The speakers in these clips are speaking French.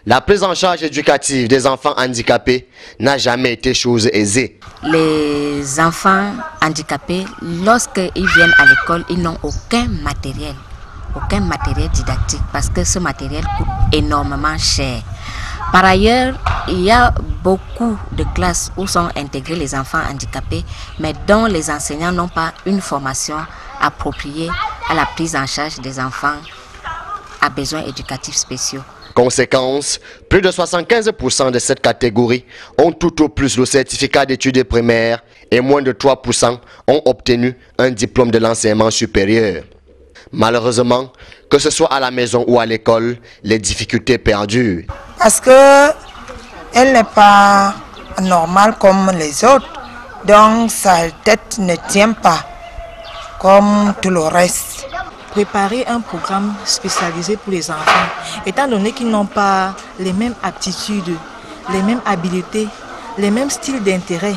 La prise en charge éducative des enfants handicapés n'a jamais été chose aisée. Les enfants handicapés, lorsqu'ils viennent à l'école, ils n'ont aucun matériel didactique parce que ce matériel coûte énormément cher. Par ailleurs, il y a beaucoup de classes où sont intégrés les enfants handicapés, mais dont les enseignants n'ont pas une formation appropriée à la prise en charge des enfants à besoins éducatifs spéciaux. Conséquence, plus de 75% de cette catégorie ont tout au plus le certificat d'études primaires et moins de 3% ont obtenu un diplôme de l'enseignement supérieur. Malheureusement, que ce soit à la maison ou à l'école, les difficultés perdurent. Parce qu'elle n'est pas normale comme les autres, donc sa tête ne tient pas comme tout le reste. Préparer un programme spécialisé pour les enfants, étant donné qu'ils n'ont pas les mêmes aptitudes, les mêmes habiletés, les mêmes styles d'intérêt,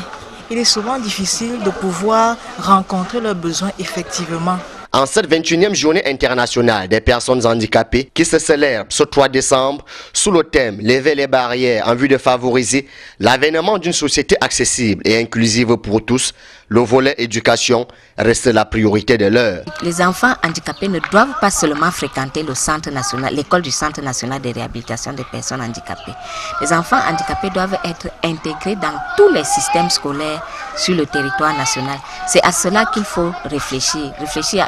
il est souvent difficile de pouvoir rencontrer leurs besoins effectivement. En cette 21e journée internationale des personnes handicapées qui se célèbre ce 3 décembre sous le thème « Lever les barrières en vue de favoriser l'avènement d'une société accessible et inclusive pour tous », le volet éducation reste la priorité de l'heure. Les enfants handicapés ne doivent pas seulement fréquenter le centre national, l'école du Centre national de réhabilitation des personnes handicapées. Les enfants handicapés doivent être intégrés dans tous les systèmes scolaires sur le territoire national. C'est à cela qu'il faut réfléchir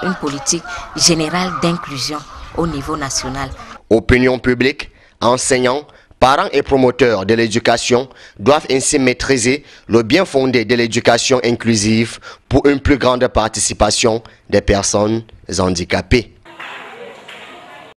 à une politique générale d'inclusion au niveau national. Opinion publique, enseignants, parents et promoteurs de l'éducation doivent ainsi maîtriser le bien fondé de l'éducation inclusive pour une plus grande participation des personnes handicapées.